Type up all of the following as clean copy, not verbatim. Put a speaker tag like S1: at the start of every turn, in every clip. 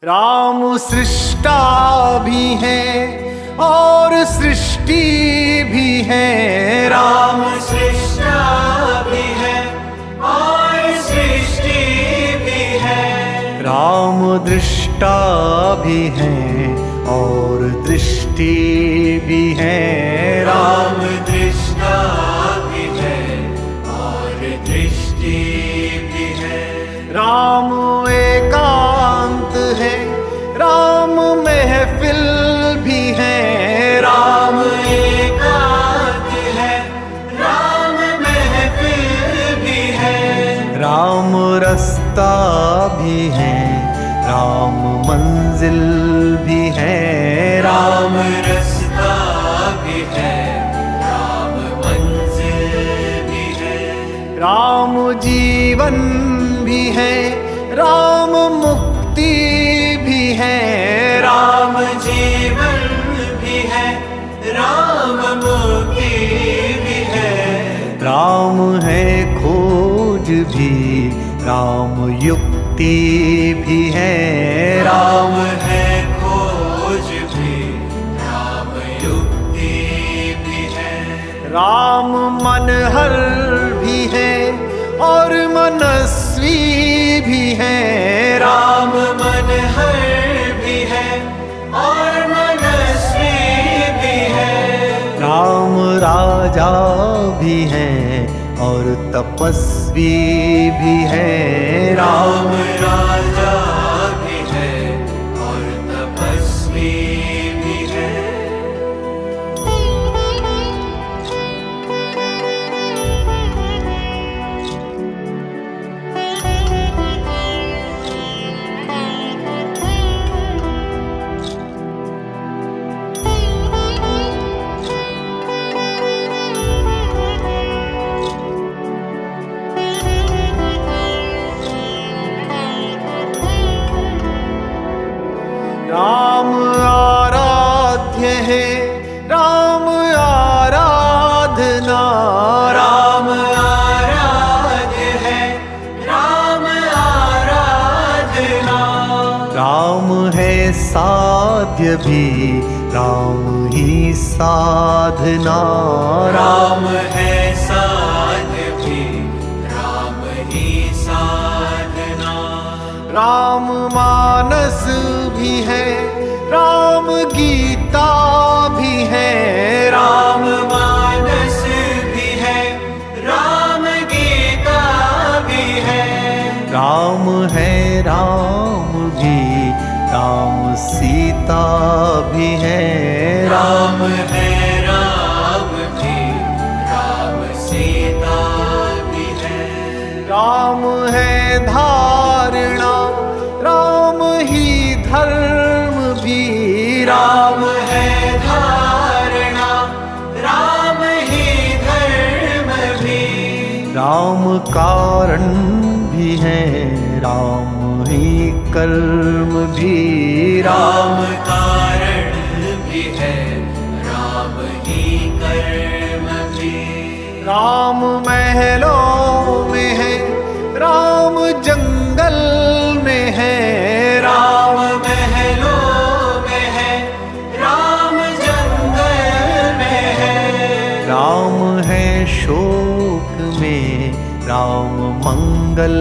S1: राम सृष्टा भी है और सृष्टि भी है।
S2: राम सृष्टा भी है और सृष्टि भी है।
S1: राम दृष्टा भी है और दृष्टि भी है।
S2: राम दृष्टा भी है और दृष्टि भी है।
S1: राम एकांत है, राम महफिल भी है।
S2: राम एकांत है, राम महफिल भी है।
S1: राम रास्ता भी है, राम मंजिल भी है।
S2: राम रास्ता भी है, राम मंजिल भी है।
S1: राम जीवन भी है, राम मुक्ति भी है।
S2: राम जीवन भी है, राम मुक्ति भी है।
S1: राम है खोज भी, राम युक्ति भी है।
S2: राम है खोज भी, राम युक्ति भी है।
S1: राम मनहर भी है और मनस्वी भी है।
S2: राम मनहर भी है और मनस्वी भी है।
S1: राम राजा भी है और तपस्वी भी है।
S2: राम राजा भी है और तपस्वी भी है।
S1: राम आराध्य है, राम आराधना।
S2: राम आराध्य है, राम आराधना।
S1: राम है साध्य भी, राम ही साधना।
S2: राम है साध्य भी, राम ही साधना।
S1: राम मानस भी है, राम गीता भी है।
S2: राम मानस भी है, राम गीता भी है।
S1: राम है राम भी, राम सीता भी है।
S2: राम है राम भी, राम सीता भी है।
S1: राम है धारणा, राम ही धर्म भी।
S2: राम है धारणा, राम ही धर्म भी।
S1: राम कारण भी है, राम ही कर्म भी।
S2: राम कारण भी है, राम ही कर्म भी।
S1: राम महलों में है, राम जंगल में है।
S2: राम महलों में है, राम जंगल में है।
S1: राम है शोक में, राम मंगल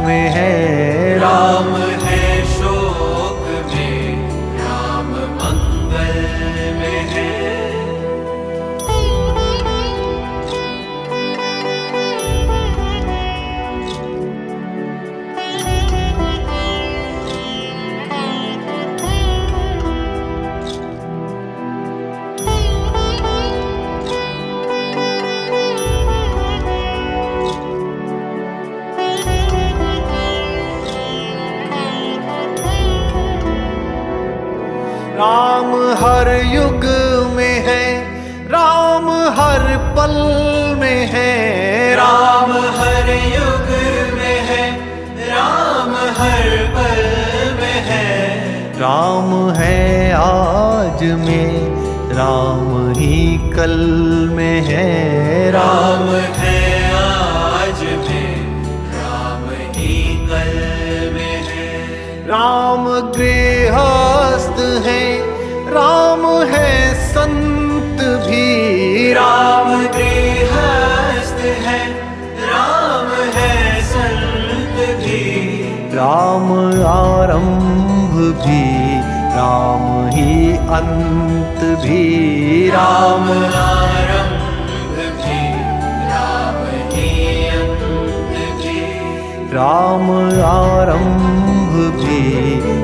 S1: में है।
S2: राम है शोक में, राम मंगल में है।
S1: राम हर युग में है, राम हर पल में है।
S2: राम हर युग में है, राम हर पल में है।
S1: राम है आज में, राम ही कल में है।
S2: राम है आज में, राम ही कल में है।
S1: राम गृह राम है संत भी,
S2: राम गृहस्थ है, राम है संत भी।
S1: राम आरंभ भी, राम ही अंत भी।
S2: राम आरंभ भी, राम ही अंत भी।
S1: राम आरंभ भी,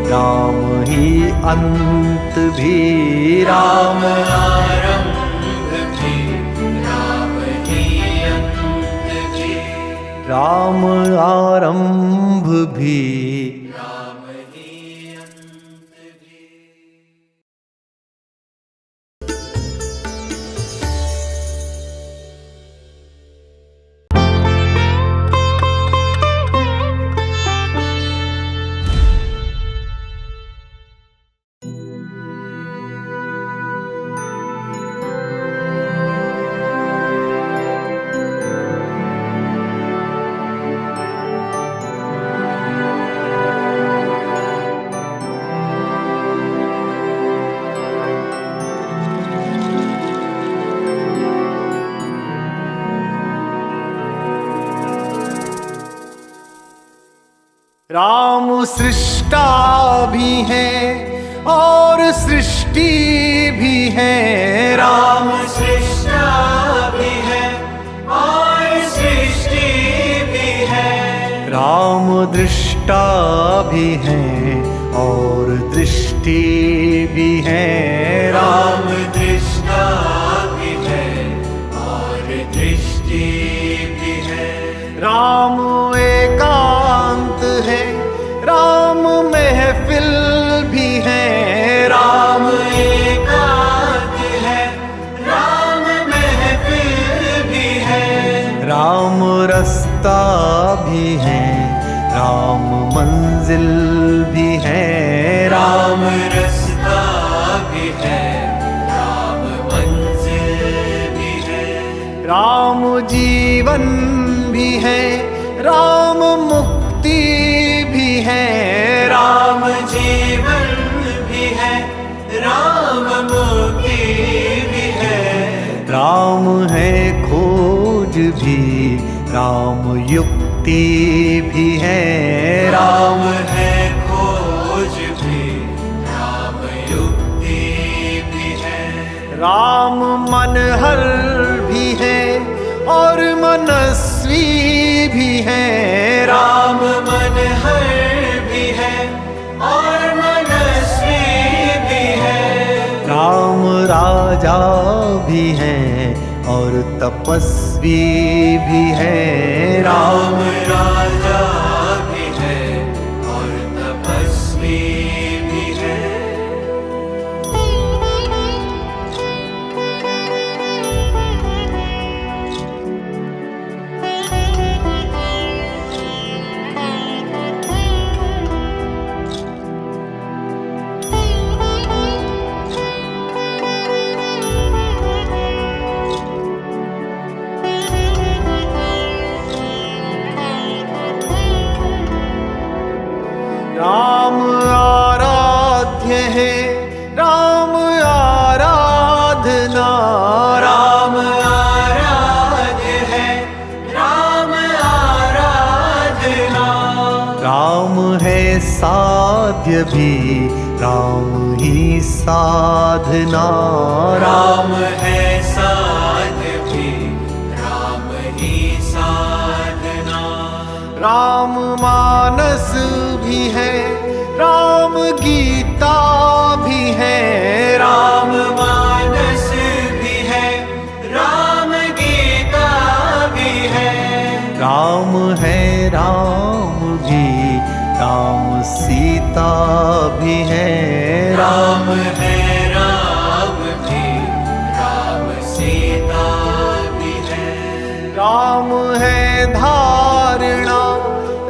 S1: राम ही अंत भी।
S2: राम आरंभ भी, राम ही अंत भी।
S1: राम आरंभ भी,
S2: राम ही अंत भी।
S1: राम सृष्टा भी है और सृष्टि भी है।
S2: राम सृष्टा भी है और सृष्टि भी है।
S1: राम दृष्टा भी है और दृष्टि भी है।
S2: राम दृष्टा भी है और दृष्टि भी है।
S1: राम एकांत है, राम महफिल भी है।
S2: राम एकांत है, राम महफिल भी है।
S1: राम रास्ता भी है, राम मंजिल भी है।
S2: राम रास्ता भी है, राम मंजिल भी है।
S1: राम जीवन भी है, राम मुक्ति भी है।
S2: राम जीवन भी है, राम मुक्ति भी है।
S1: राम है खोज भी, राम युक्ति भी है।
S2: राम है खोज भी, राम युक्ति भी है।
S1: राम मनहर भी है और मनस्वी भी है।
S2: राम मनहर भी है और मनस्वी भी है।
S1: राम राजा भी है और तपस्वी भी है।
S2: राम राजा भी है और तपस्वी भी है।
S1: राम आराध्य है, राम आराधना।
S2: राम आराध्य है, राम आराधना।
S1: राम है साध्य भी, राम ही साधना।
S2: राम है साध्य भी, राम ही साधना।
S1: राम मानस भी है, राम गीता भी है।
S2: राम मानस भी है, राम गीता भी है।
S1: राम है राम भी, राम सीता भी है।
S2: राम है राम भी, राम सीता भी है।
S1: राम है धारणा,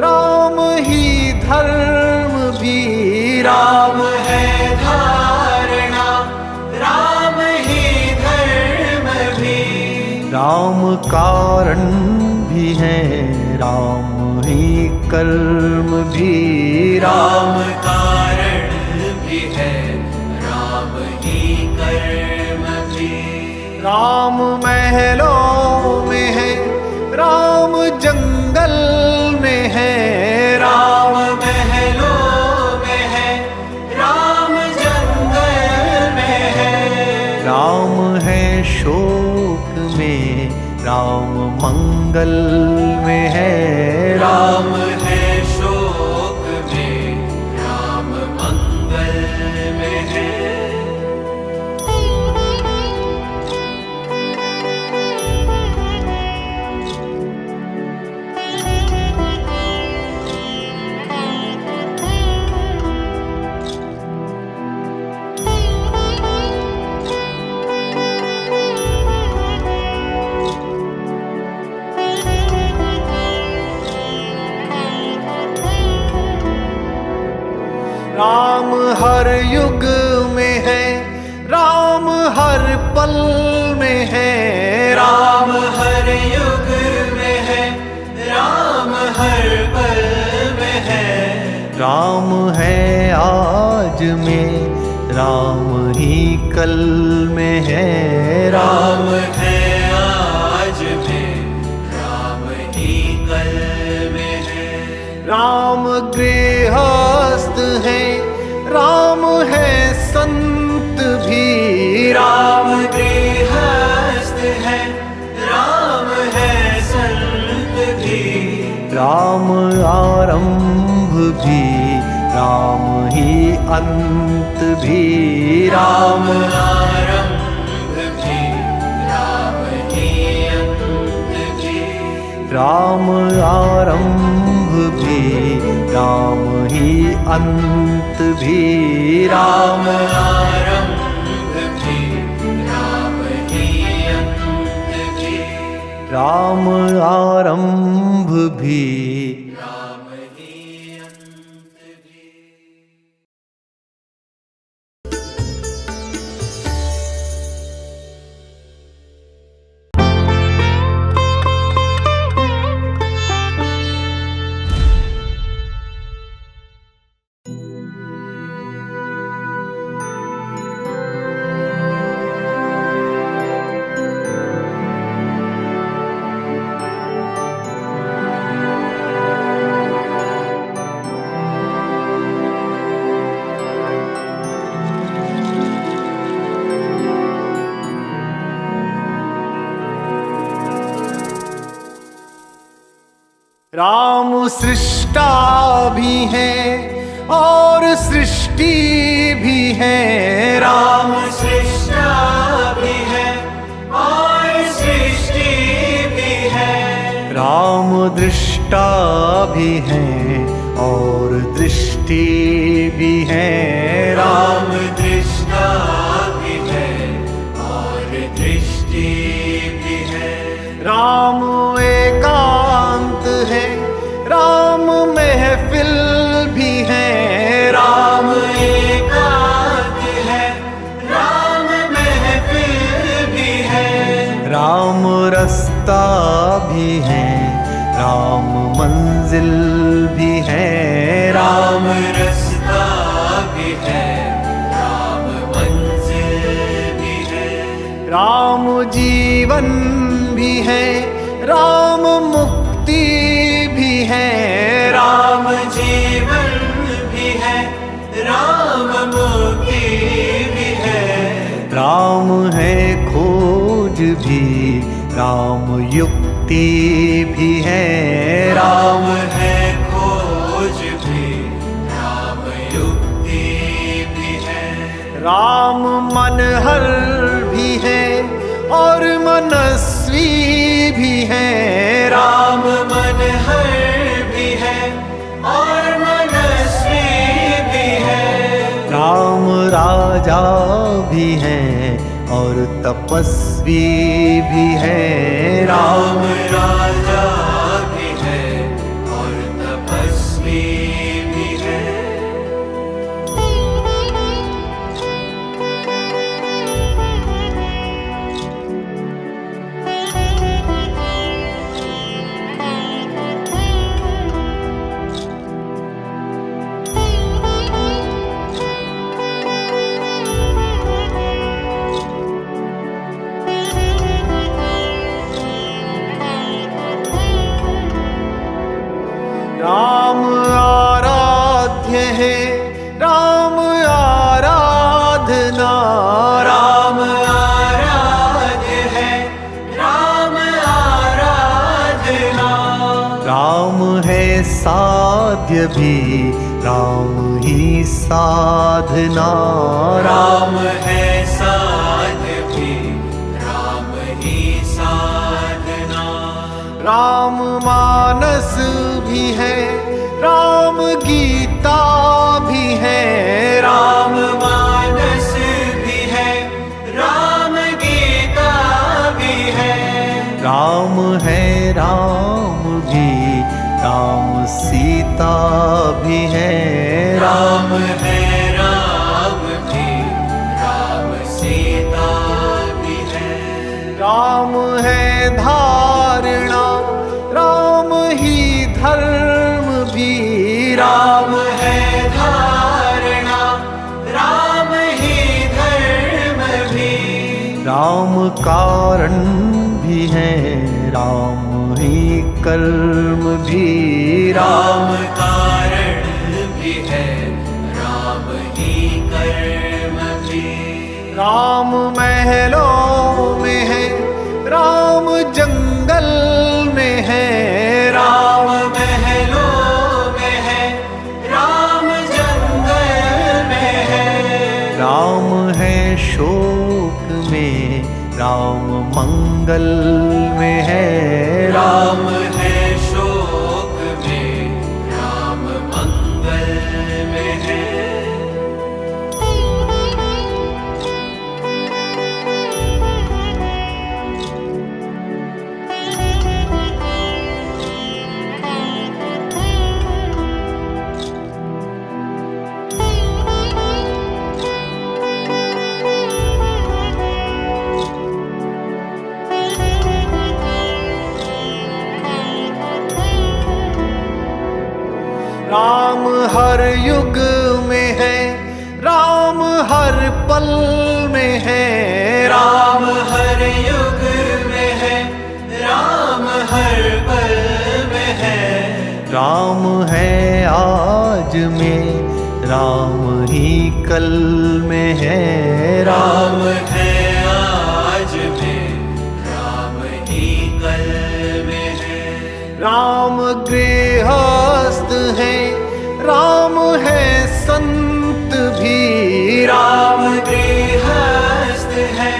S1: राम ही धर्म भी।
S2: राम है धारणा, राम ही धर्म भी।
S1: राम कारण भी है, राम ही कर्म भी।
S2: राम कारण भी है, राम ही
S1: राम महलों में है, राम जंगल में है।
S2: राम महलों में है, राम जंगल में है।
S1: राम है शोक में, राम मंगल में है।
S2: राम है शोक में, राम मंगल में है।
S1: राम हर युग में है, राम हर पल में है।
S2: राम हर युग में है, राम हर पल में है।
S1: राम है आज में, राम ही कल में है।
S2: राम है आज में, राम ही कल में है।
S1: राम गृहस्थ है, राम है संत भी।
S2: राम गृहस्थ है, राम है संत भी।
S1: राम आरंभ भी, राम ही अंत भी।
S2: राम आरंभ भी, राम ही अंत भी।
S1: राम आरंभ भी, राम ही अंत भी।
S2: राम आरंभ भी, राम ही अंत भी।
S1: राम आरंभ भी।
S2: राम ही अंत भी।
S1: राम सृष्टा भी है और सृष्टि भी है।
S2: राम सृष्टा भी है और सृष्टि भी है।
S1: राम दृष्टा भी है और दृष्टि भी है।
S2: राम दृष्टा भी है और दृष्टि भी है।
S1: राम एकांत है, राम महफिल भी है।
S2: राम एकांत है, राम महफिल भी है।
S1: राम रास्ता भी है, राम मंजिल भी है।
S2: राम रास्ता भी है, राम मंजिल भी है।
S1: राम जीवन भी है, राम मुक्ति भी है।
S2: राम जीवन भी है, राम मुक्ति भी है।
S1: राम है खोज भी, राम युक्ति भी है।
S2: राम है खोज भी, राम युक्ति भी है।
S1: राम मनहर भी है और मनस्वी भी है।
S2: राम मनहर भी है और मनस्वी भी है।
S1: राम राजा भी है और तपस्वी भी है।
S2: राम राजा भी है और तपस्वी भी है।
S1: साध्य भी राम ही साधना।
S2: राम है साध्य भी राम ही साधना।
S1: राम मानस भी है, राम गीता भी है।
S2: राम मानस भी है, राम गीता भी है।
S1: राम है राम भी, राम सीता भी है।
S2: राम है राम भी, राम सीता भी है।
S1: राम है धारणा, राम ही धर्म भी।
S2: राम है धारणा, राम ही धर्म भी।
S1: राम कारण भी है, राम ही कर्म भी।
S2: राम कारण भी है, राम ही कर्म भी।
S1: राम महलों में है, राम जंगल में है।
S2: राम महलों में है, राम जंगल में है।
S1: राम है शोक में, राम मंगल में है।
S2: राम है शोक में, राम मंगल में है।
S1: राम हर युग में है, राम हर पल में है।
S2: राम हर युग में है, राम हर पल में है।
S1: राम है आज में, राम ही कल में है।
S2: राम है आज में, राम ही कल में है।
S1: राम गृहस्थ है, राम है संत भी।
S2: राम गृहस्थ है,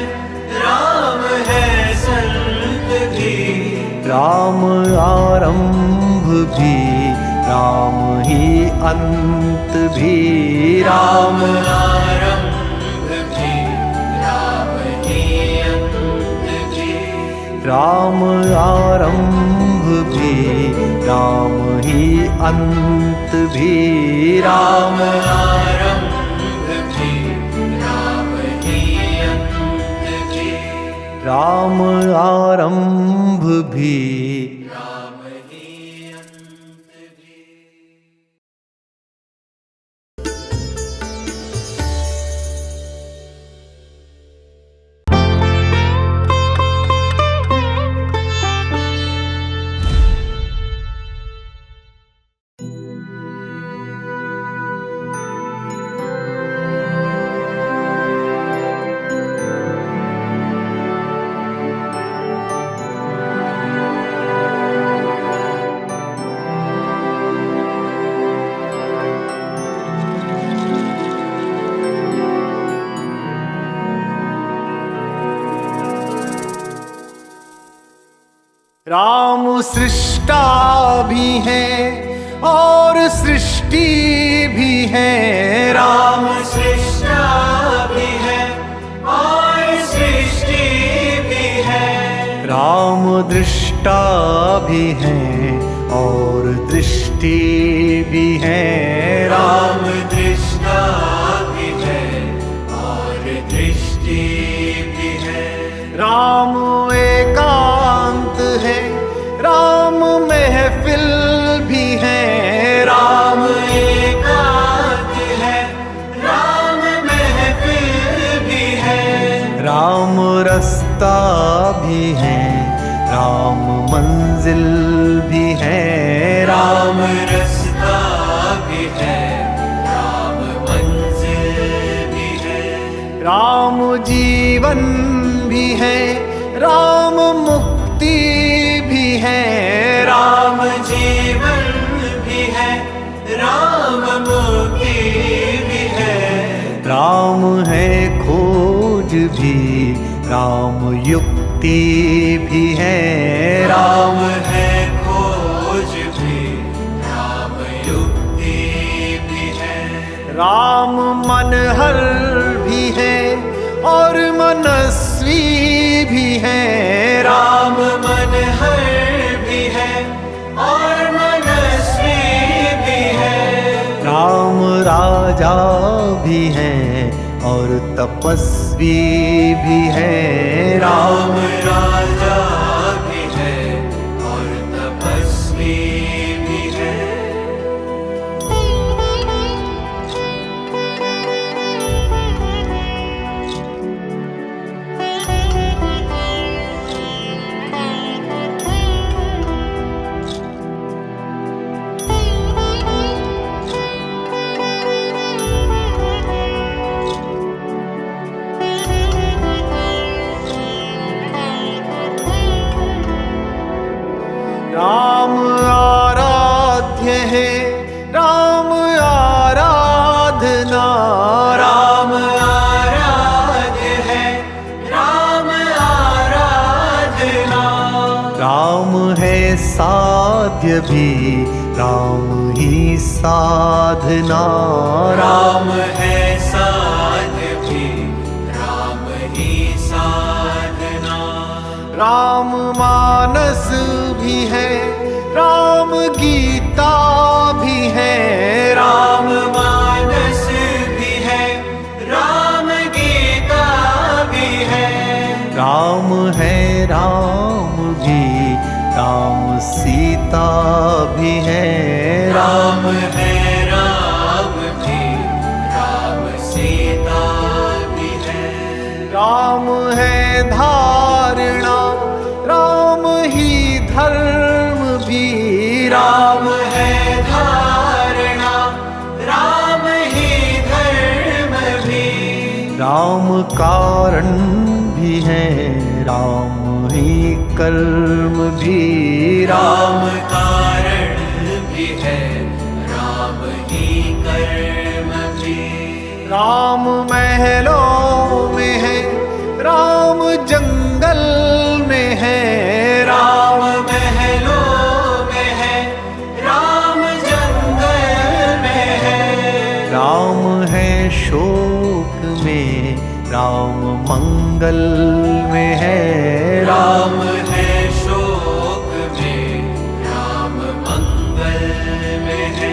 S2: राम है संत भी।
S1: राम आरंभ भी, राम ही अंत भी।
S2: राम आरंभ भी, राम ही अंत भी।
S1: राम आरंभ भी, राम ही अंत भी।
S2: राम आरंभ भी, राम ही अंत भी।
S1: राम आरंभ भी।
S2: राम ही अंत भी।
S1: राम सृष्टा भी है और सृष्टि भी है।
S2: राम सृष्टा भी है और सृष्टि भी है।
S1: राम दृष्टा भी है और दृष्टि भी है।
S2: राम दृष्टा भी है और दृष्टि भी है।
S1: राम एकांत है, राम महफिल भी है।
S2: राम एकांत है, राम महफिल भी है।
S1: राम रास्ता भी है, राम मंजिल भी है।
S2: राम रास्ता भी है, राम मंजिल भी है।
S1: राम जीवन भी है, राम मुक्ति भी है।
S2: राम जीवन भी है, राम मुक्ति भी है।
S1: राम है खोज भी, राम युक्ति भी है।
S2: राम है खोज भी, राम युक्ति भी है।
S1: राम मनहर भी है और मनस्वी भी है।
S2: राम मनहर भी है और मनस्वी भी है।
S1: राम राजा भी है और तपस्वी भी है।
S2: राम राजा भी है और तपस्वी भी है।
S1: राम आराध्य है, राम आराधना।
S2: राम आराध्य है, राम आराधना।
S1: राम है साध्य भी, राम ही साधना।
S2: राम है साध्य भी, राम ही साधना।
S1: राम मानस भी है, राम गीता भी है।
S2: राम मानस भी है, राम गीता भी है।
S1: राम है राम भी, राम सीता भी है।
S2: राम है राम भी, राम सीता भी है।
S1: राम है धारणा, राम ही धर्म भी।
S2: राम है धारणा, राम ही धर्म भी।
S1: राम कारण भी है, राम ही कर्म भी।
S2: राम कारण भी है, राम ही कर्म भी।
S1: राम महलों में है, राम जंगल में है।
S2: राम महलों में है, राम जंगल में है।
S1: राम है शोक में, राम मंगल में है।
S2: राम है शोक में, राम मंगल में है।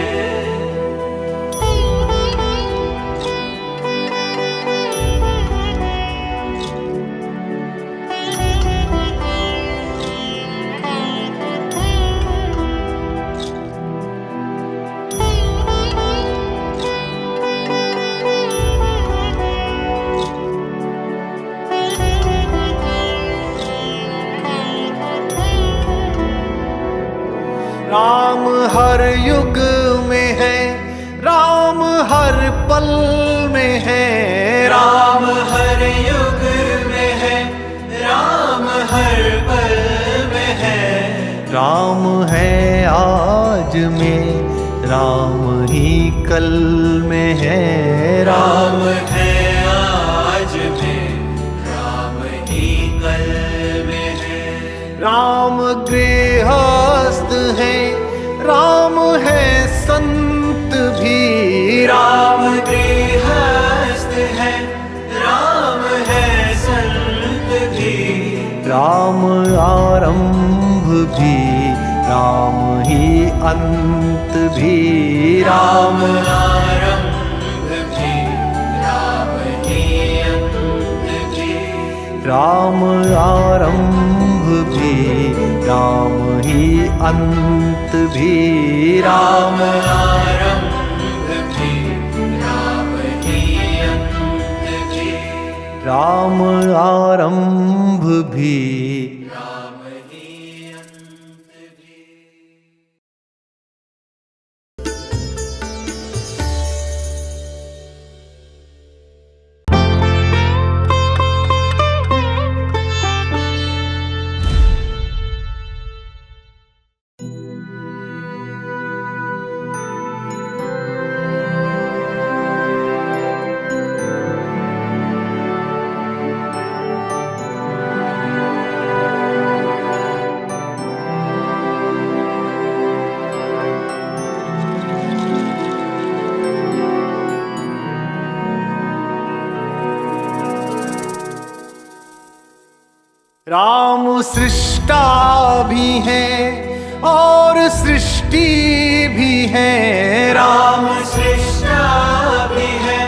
S1: राम हर युग में है, राम हर पल में है।
S2: राम हर युग में है, राम हर पल में है।
S1: राम है आज में, राम ही कल में है।
S2: राम है आज में, राम ही कल में है।
S1: राम गृहस्थ है, राम है संत भी।
S2: राम गृहस्थ है, राम है संत भी।
S1: राम आरंभ भी, राम ही अंत भी।
S2: राम आरंभ भी, राम ही अंत भी।
S1: राम आरंभ भी, राम ही अंत भी।
S2: राम आरंभ भी, राम ही अंत भी।
S1: राम आरंभ भी,
S2: राम ही अंत भी।
S1: राम सृष्टा भी है और सृष्टि भी है।
S2: राम सृष्टा भी है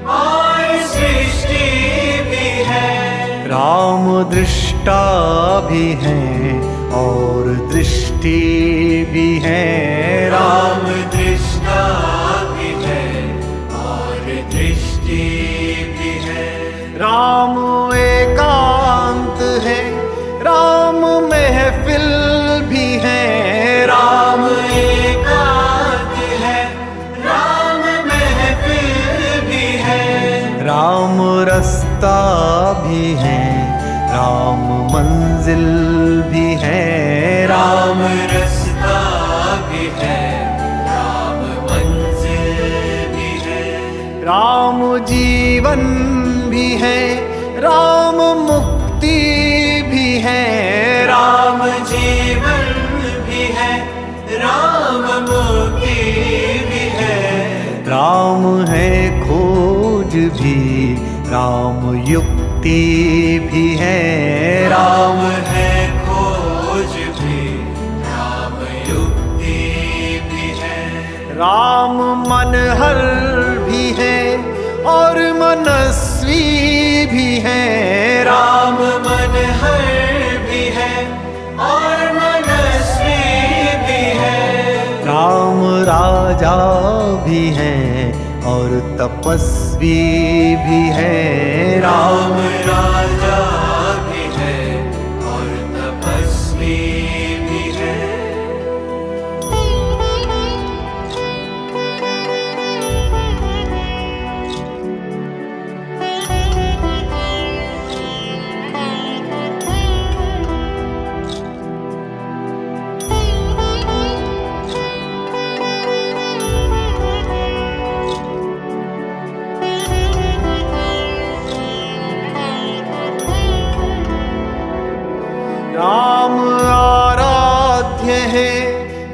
S2: और सृष्टि भी है।
S1: राम दृष्टा भी है और दृष्टि भी है।
S2: राम दृष्टा भी है और दृष्टि भी है।
S1: राम एकांत है, राम महफिल भी है।
S2: राम एकांत है, राम महफिल भी है।
S1: राम रास्ता भी है, राम मंजिल भी है।
S2: राम रास्ता भी है, राम मंजिल भी है।
S1: राम जीवन भी है, राम मुक्ति भी है।
S2: राम जीवन भी है, राम मुक्ति भी है।
S1: राम है खोज भी, राम युक्ति भी है।
S2: राम है खोज भी, राम युक्ति भी है।
S1: राम मनहर भी है और मनस्वी भी है।
S2: राम मनहर भी है और मनस्वी भी है।
S1: राम राजा भी है और तपस्वी भी है।
S2: राम राजा भी है और तपस्वी भी है।
S1: राम आराध्य है,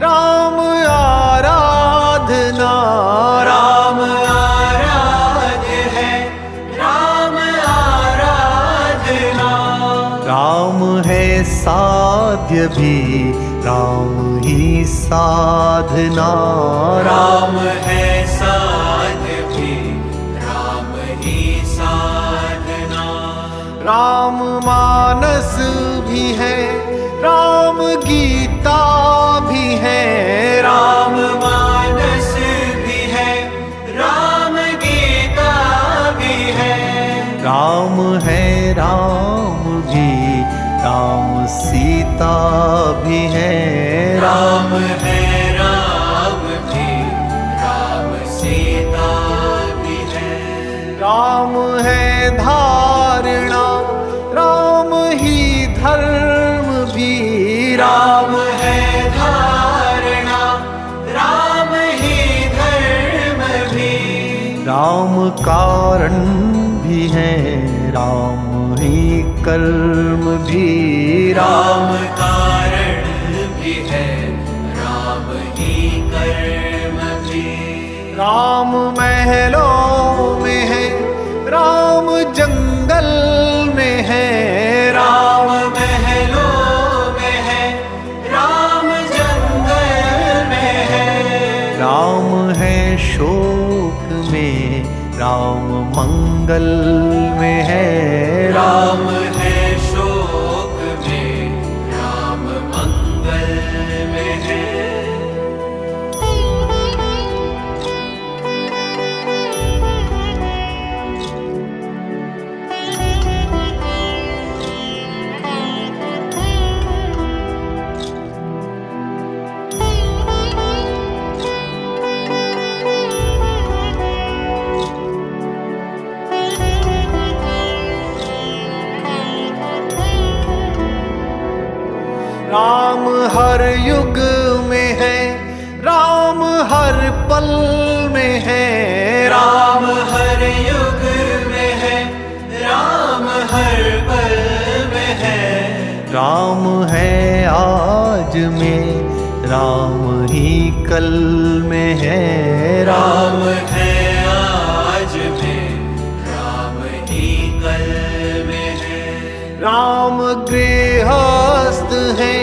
S1: राम आराधना।
S2: राम आराध्य है, राम आराधना।
S1: राम है साध्य भी, राम ही साधना।
S2: राम है साध्य भी, राम ही साधना।
S1: राम मानस भी है, राम गीता भी है।
S2: राम मानस भी है, राम गीता भी है।
S1: राम है राम भी, राम सीता भी है।
S2: राम है राम भी, राम सीता भी है।
S1: राम है धारणा, राम ही धर्म भी।
S2: राम है धारणा, राम ही धर्म भी।
S1: राम कारण भी है, राम ही कर्म भी।
S2: राम कारण भी है, राम ही कर्म भी।
S1: राम महलों में है, राम जंगल में है।
S2: राम महलों में है, राम जंगल में है।
S1: राम है शोक में, राम मंगल में है।
S2: राम है शोक में, राम मंगल में है।
S1: राम हर युग में है, राम हर पल में है।
S2: राम हर युग में है, राम हर पल में है।
S1: राम है आज में, राम ही कल में है।
S2: राम है आज में, राम ही कल में है।
S1: राम गृहस्थ है,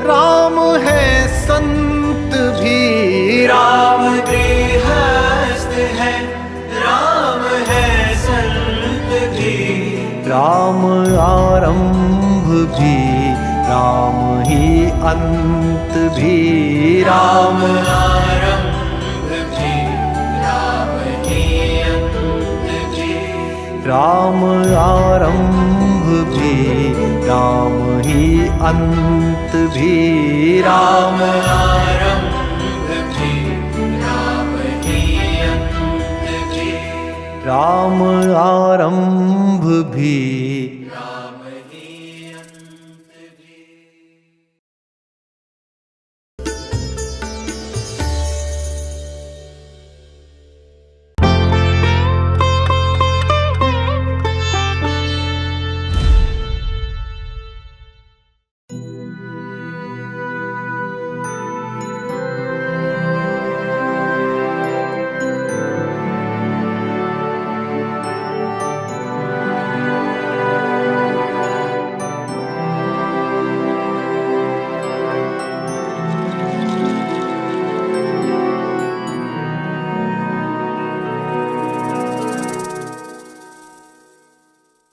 S1: राम है संत भी।
S2: राम गृहस्थ है, राम है संत भी।
S1: राम आरंभ भी, राम ही अंत भी।
S2: राम आरंभ भी, राम ही अंत भी।
S1: राम आरंभ भी, राम ही अंत भी।
S2: राम आरंभ भी, राम ही अंत भी।
S1: राम आरंभ भी,
S2: राम ही अंत भी।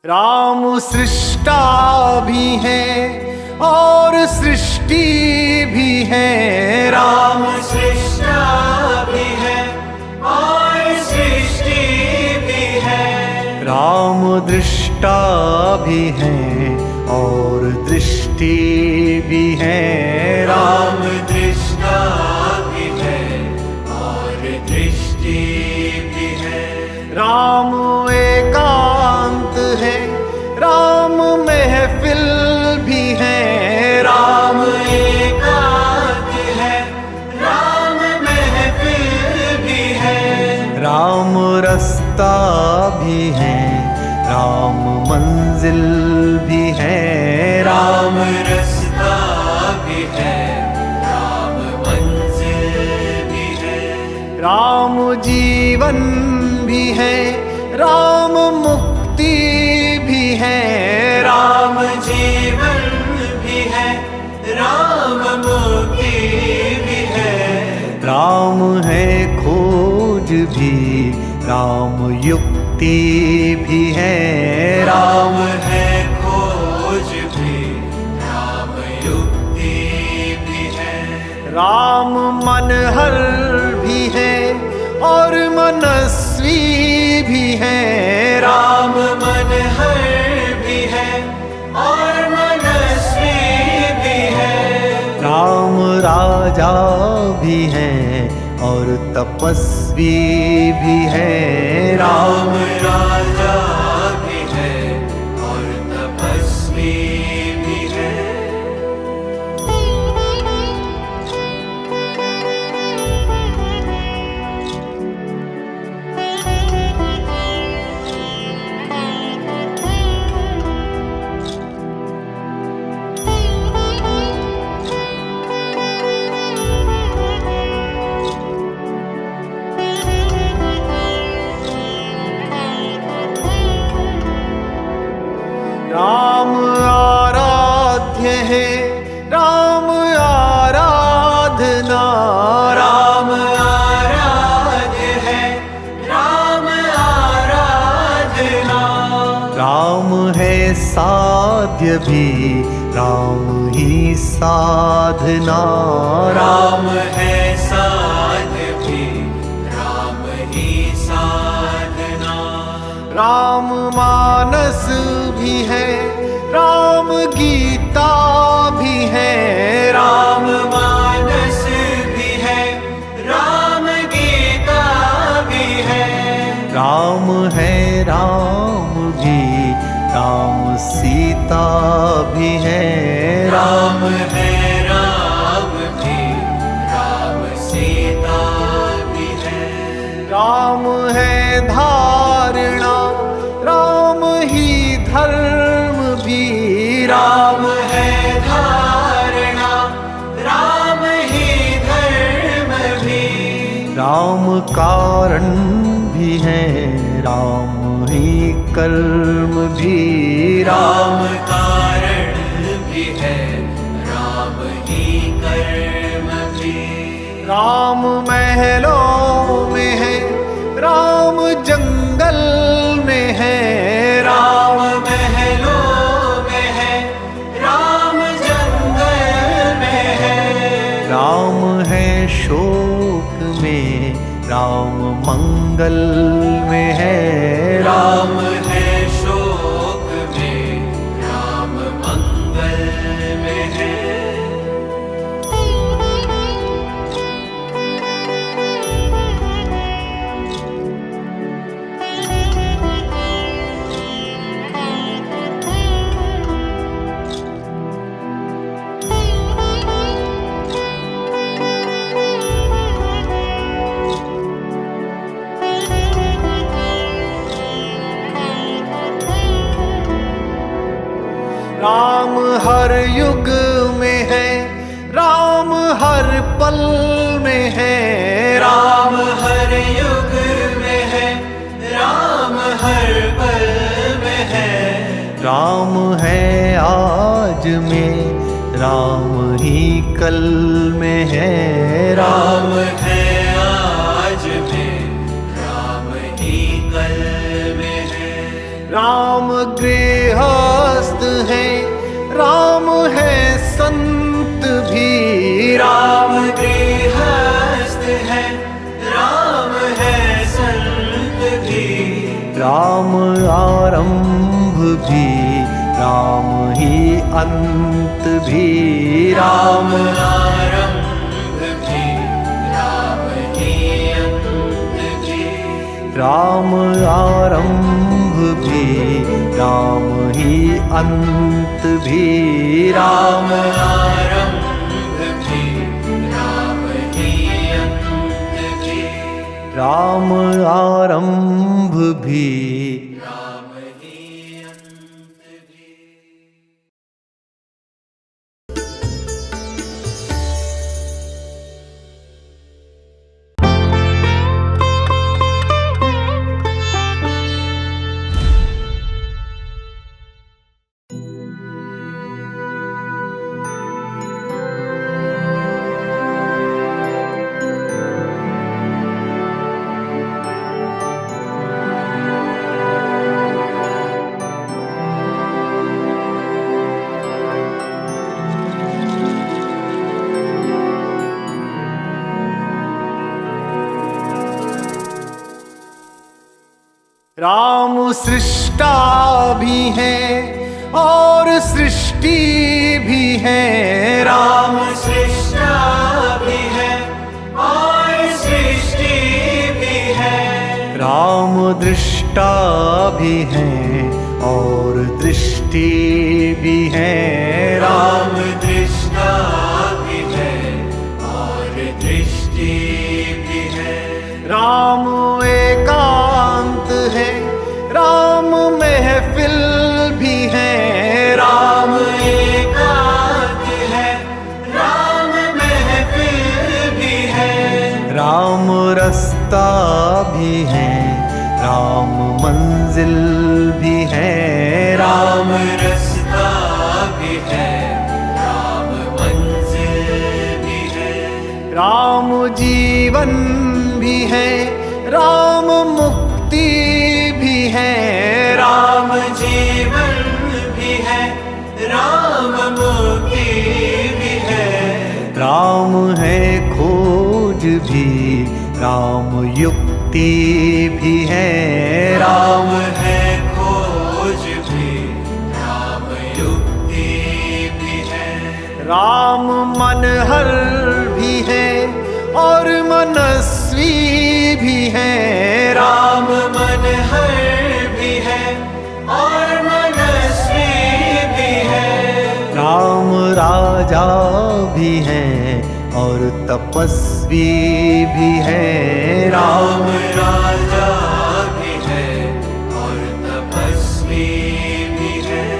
S1: राम सृष्टा भी है और सृष्टि भी है।
S2: राम सृष्टा भी है और सृष्टि भी है।
S1: राम दृष्टा भी है और दृष्टि भी है।
S2: राम दृष्टा भी है और दृष्टि भी है।
S1: राम एकांत है, राम महफिल भी है।
S2: राम एकांत है, राम महफिल भी है।
S1: राम रास्ता भी है, राम मंजिल भी है।
S2: राम रास्ता भी है, राम मंजिल भी है।
S1: राम जीवन भी है, राम मुक्ति भी है।
S2: राम जीवन भी है, राम मुक्ति भी है।
S1: राम है खोज भी, राम युक्ति भी है।
S2: राम है खोज भी, राम युक्ति भी है।
S1: राम मनहर भी है और मनस्वी भी है।
S2: राम मनहर भी है और मनस्वी भी है।
S1: राम राजा भी है और तपस्वी भी है।
S2: राम राजा भी है और तपस्वी भी है।
S1: राम आराध्य है, राम आराधना।
S2: राम आराध्य है, राम आराधना।
S1: राम है साध्य भी, राम ही साधना।
S2: राम है साध्य भी, राम ही साधना।
S1: राम मानस भी है, राम गीता भी है।
S2: राम मानस भी है, राम गीता भी है।
S1: राम है राम भी, राम सीता भी है।
S2: राम है राम भी, राम सीता भी है।
S1: राम है धारणा, राम ही धर्म भी।
S2: राम है धारणा, राम ही धर्म भी।
S1: राम कारण भी है, राम ही कर्म भी।
S2: राम कारण भी है, राम ही कर्म भी।
S1: राम महलों में है, राम जंगल में है।
S2: राम महलों में है, राम जंगल में है।
S1: राम है शोक में, राम मंगल में है।
S2: राम है शोक में, राम मंगल में है।
S1: राम हर युग में है, राम हर पल में है।
S2: राम हर युग में है, राम हर पल में है।
S1: राम है आज में, राम ही कल में है।
S2: राम है आज में, राम ही कल में है।
S1: राम गृहस्थ है, राम है संत भी।
S2: राम गृहस्थ है, राम है संत भी।
S1: राम आरंभ भी, राम ही अंत भी।
S2: राम आरंभ भी, राम ही अंत भी।
S1: राम आरंभ भी, राम ही अंत भी।
S2: राम आरंभ भी, राम ही अंत भी।
S1: राम आरंभ भी।
S2: राम ही अंत भी।
S1: राम सृष्टा भी है और सृष्टि भी है।
S2: राम सृष्टा भी है और सृष्टि भी है।
S1: राम दृष्टा भी है और दृष्टि भी है।
S2: राम दृष्टा भी है और दृष्टि भी है।
S1: राम एकांत है, राम महफिल भी है।
S2: राम एकांत है, राम महफिल भी है।
S1: राम रास्ता भी है, राम मंजिल भी है।
S2: राम रास्ता भी है, राम मंजिल भी है।
S1: राम जीवन भी है, राम मुक्ति भी है।
S2: राम जीवन भी है, राम मुक्ति भी है।
S1: राम है खोज भी, राम युक्ति भी है।
S2: राम है खोज भी, राम युक्ति भी है।
S1: राम मनहर भी है और मनस्वी भी है।
S2: राम मनहर भी है और मनस्वी भी है।
S1: राम राजा भी है और तपस्वी भी है।
S2: राम राजा भी है और तपस्वी भी है।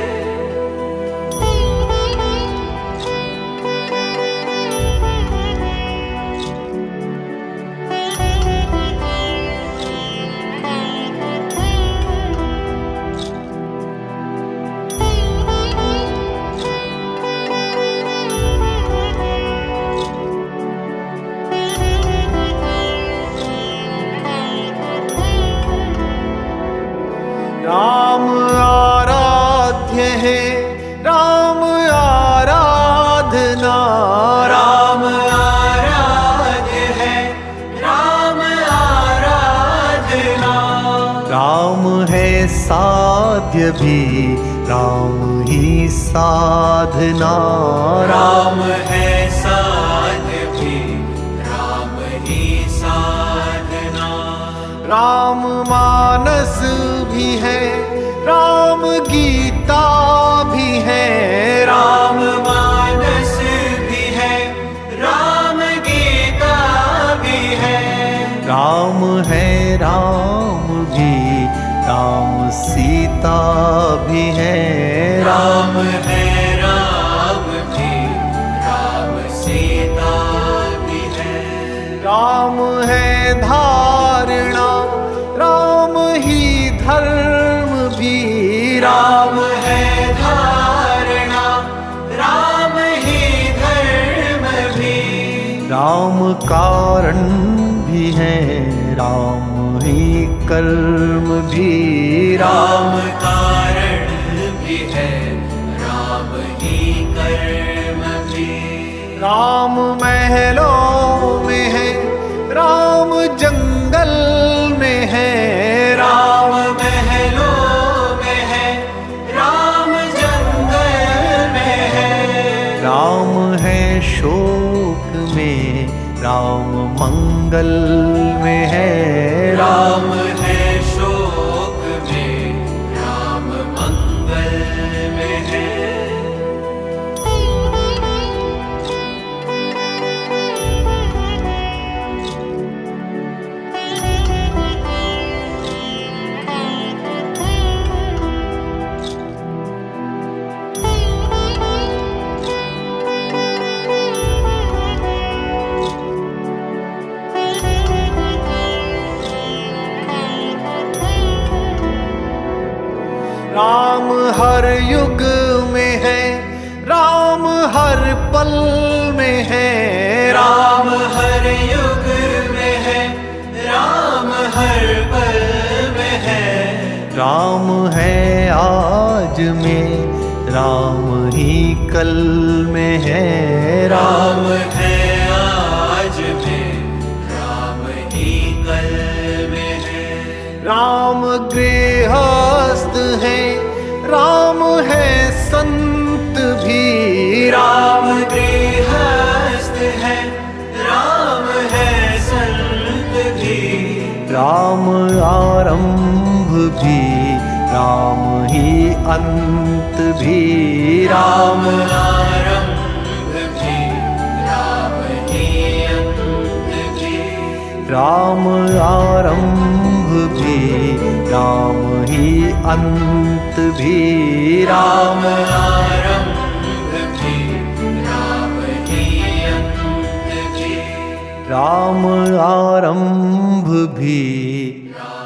S1: साध्य भी राम ही साधना।
S2: राम है साध्य भी राम ही साधना।
S1: राम मानस भी है, राम गीता भी है।
S2: राम मानस भी है, राम गीता भी है।
S1: राम है राम भी, राम सीता भी है।
S2: राम है राम भी, राम सीता भी है।
S1: राम है धारणा, राम ही धर्म भी।
S2: राम है धारणा, राम ही धर्म भी।
S1: राम कारण भी है, राम ही कर्म भी।
S2: राम कारण भी है, राम ही कर्म भी।
S1: राम महलों में है, राम जंगल में है।
S2: राम महलों में है, राम जंगल में है।
S1: राम है शोक में, राम मंगल में है।
S2: राम है शोक में, राम मंगल में है।
S1: राम हर युग में है, राम हर पल में है।
S2: राम हर युग में है, राम हर पल में है।
S1: राम है आज में, राम ही कल में है।
S2: राम है आज में, राम ही कल में है।
S1: राम गृहस्थ है, राम है संत भी।
S2: राम गृहस्थ है, राम है संत भी।
S1: राम आरंभ भी, राम ही अंत भी।
S2: राम आरंभ भी, राम ही अंत भी।
S1: राम आरंभ भी, राम ही अंत भी।
S2: राम आरंभ भी, राम ही अंत भी।
S1: राम आरंभ भी,
S2: राम